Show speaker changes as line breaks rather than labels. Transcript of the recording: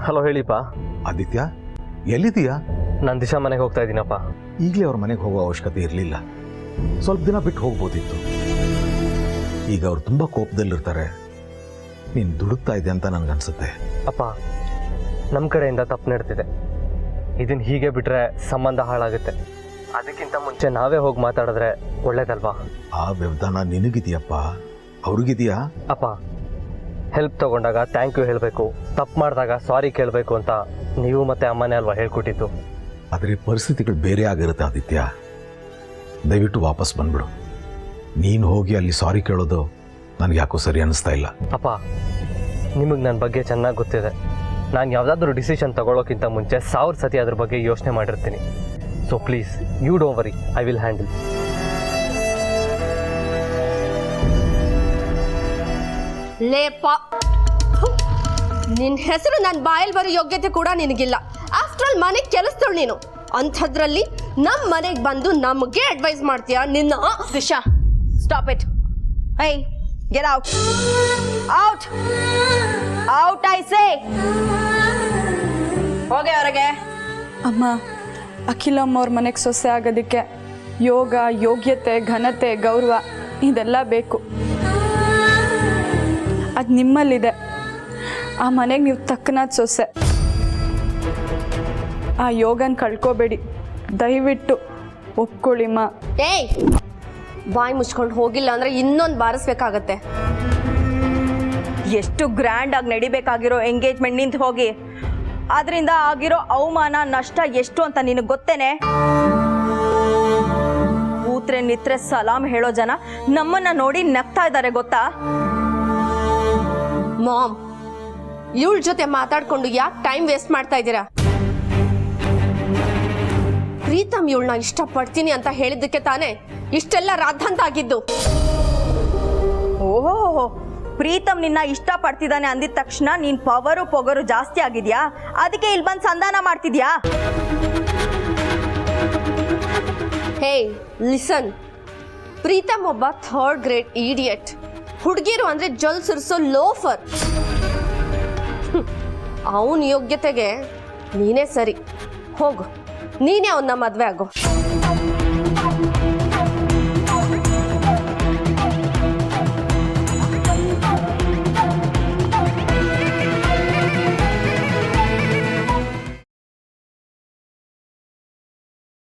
Hello ಹೇಳಿಪ್ಪ.
Aditya ಎಲ್ಲಿದೀಯಾ?
ನಾನು ದಿಶಾ ಮನೆಗೆ ಹೋಗ್ತಾ ಇದ್ದೀನಪ್ಪ.
ಈಗಲೇ ಅವ್ರ ಮನೆಗೆ ಹೋಗೋ ಅವಶ್ಯಕತೆ ಇರಲಿಲ್ಲ, ಸ್ವಲ್ಪ ದಿನ ಬಿಟ್ಟು ಹೋಗ್ಬೋದಿತ್ತು. ಈಗ ಅವ್ರು ತುಂಬ ಕೋಪದಲ್ಲಿರ್ತಾರೆ. ನೀನು ದುಡುಕ್ತಾ ಇದೆ ಅಂತ ನನಗನ್ಸುತ್ತೆ.
ಅಪ್ಪ, ನಮ್ಮ ಕಡೆಯಿಂದ ತಪ್ಪು ನಡ್ತಿದೆ. ಇದನ್ನು ಹೀಗೆ ಬಿಟ್ಟರೆ ಸಂಬಂಧ ಹಾಳಾಗುತ್ತೆ. ಅದಕ್ಕಿಂತ ಮುಂಚೆ ನಾವೇ ಹೋಗಿ ಮಾತಾಡಿದ್ರೆ ಒಳ್ಳೇದಲ್ವಾ?
ಆ ವ್ಯವಧಾನ ನಿನಗಿದೆಯಪ್ಪ, ಅವ್ರಿಗಿದೆಯಾ?
ಅಪ್ಪ, ಹೆಲ್ಪ್ ತಗೊಂಡಾಗ ಥ್ಯಾಂಕ್ ಯು ಹೇಳಬೇಕು, ತಪ್ಪು ಮಾಡಿದಾಗ ಸಾರಿ ಕೇಳಬೇಕು ಅಂತ ನೀವು ಮತ್ತೆ ಅಮ್ಮನೇ ಅಲ್ವಾ ಹೇಳ್ಕೊಟ್ಟಿದ್ದು.
ಆದರೆ ಪರಿಸ್ಥಿತಿಗಳು ಬೇರೆ ಆಗಿರುತ್ತೆ ಆದಿತ್ಯ. ದಯವಿಟ್ಟು ವಾಪಸ್ ಬಂದ್ಬಿಡು. ನೀನು ಹೋಗಿ ಅಲ್ಲಿ ಸಾರಿ ಕೇಳೋದು ನನಗೆ ಯಾಕೋ ಸರಿ ಅನ್ನಿಸ್ತಾ ಇಲ್ಲ.
ಅಪ್ಪ, ನಿಮಗೆ ನನ್ನ ಬಗ್ಗೆ ಚೆನ್ನಾಗಿ ಗೊತ್ತಿದೆ. ನಾನು ಯಾವುದಾದ್ರೂ ಡಿಸಿಷನ್ ತಗೊಳ್ಳೋಕ್ಕಿಂತ ಮುಂಚೆ 1000 ಸತಿ ಅದ್ರ ಬಗ್ಗೆ ಯೋಚನೆ ಮಾಡಿರ್ತೀನಿ. So please, you don't worry, I will handle.
ಲೇಪ, ನಿನ್ನ ಹೆಸರು ನನ್ನ ಬಾಯಲ್ಲಿ ಬರೋ ಯೋಗ್ಯತೆ ಕೂಡ ನಿನಗಿಲ್ಲ. ಆಫ್ಟರ್ ಆಲ್ ಮನೆಗೆ ಕೆಲಸದಳು ನೀನು. ಅಂಥದ್ರಲ್ಲಿ ನಮ್ಮ ಮನೆಗೆ ಬಂದು ನಮಗೆ ಅಡ್ವೈಸ್ ಮಾಡ್ತೀಯಾ? ನಿನ್ನ
Disha, stop it. Hey, get out, out, out I say. ಹೋಗೆ ಹೊರಗೆ.
ಅಮ್ಮ, ಅಖಿಲಮ್ಮ ಅವ್ರ ಮನೆಗೆ ಸೊಸೆ ಆಗೋದಕ್ಕೆ ಯೋಗ, ಯೋಗ್ಯತೆ, ಘನತೆ, ಗೌರವ ಇದೆಲ್ಲ ಬೇಕು. ಅದು ನಿಮ್ಮಲ್ಲಿದೆ. ಆ ಮನೆಗೆ ನೀವು ತಕ್ಕನಾದ ಸೊಸೆ. ಆ ಯೋಗನ ಕಳ್ಕೋಬೇಡಿ, ದಯವಿಟ್ಟು ಒಪ್ಕೊಳ್ಳಿಮ್ಮ.
ಏಯ್, ಬಾಯಿ ಮುಚ್ಕೊಂಡು ಹೋಗಿಲ್ಲ ಅಂದರೆ ಇನ್ನೊಂದು ಬಾರಿಸ್ಬೇಕಾಗತ್ತೆ.
ಎಷ್ಟು ಗ್ರ್ಯಾಂಡ್ ಆಗಿ ನಡಿಬೇಕಾಗಿರೋ ಎಂಗೇಜ್ಮೆಂಟ್ ನಿಂತು ಹೋಗಿ ಅದರಿಂದ ಆಗಿರೋ ಅವಮಾನ, ನಷ್ಟ ಎಷ್ಟು ಅಂತ ನಿನಗೆ ಗೊತ್ತೇನೆ? ಕೂತ್ರೆ ನಿತ್ರೆ ಸಲಾಮ್ ಹೇಳೋ ಜನ ನಮ್ಮನ್ನ ನೋಡಿ ನಗ್ತಾ ಇದ್ದಾರೆ ಗೊತ್ತಾ?
ಮಾಮ್, ಇವಳ ಜೊತೆ ಮಾತಾಡ್ಕೊಂಡು ಯಾಕೆ ಟೈಮ್ ವೇಸ್ಟ್ ಮಾಡ್ತಾ ಇದ್ದೀರಾ? ಪ್ರೀತಮ್ ಇವಳನ್ನ ಇಷ್ಟಪಡ್ತೀನಿ ಅಂತ ಹೇಳಿದ್ದಕ್ಕೆ ತಾನೇ ಇಷ್ಟೆಲ್ಲ ರಾದ್ಧಾಂತ ಆಗಿದ್ದು.
ಓಹೋ, ಪ್ರೀತಮ್ ನಿನ್ನ ಇಷ್ಟಪಡ್ತಿದ್ದಾನೆ ಅಂದಿದ ತಕ್ಷಣ ನೀನ್ ಪವರು ಪೊಗರು ಜಾಸ್ತಿ ಆಗಿದ್ಯಾ? ಅದಕ್ಕೆ ಇಲ್ಲಿ ಬಂದು ಸಂಧಾನ ಮಾಡ್ತಿದ್ಯಾ?
ಹೇ ಲಿಸನ್, ಪ್ರೀತಮ್ ಒಬ್ಬ 3rd ಗ್ರೇಡ್ ಈಡಿಯಟ್. ಹುಡುಗಿರು ಅಂದ್ರೆ ಜಲ್ ಸುರಿಸೋ ಲೋಫರ್. ಅವನ ಯೋಗ್ಯತೆಗೆ ನೀನೇ ಸರಿ. ಹೋಗು, ನೀನೇ ಅವನ್ನ ಮದ್ವೆ ಆಗು.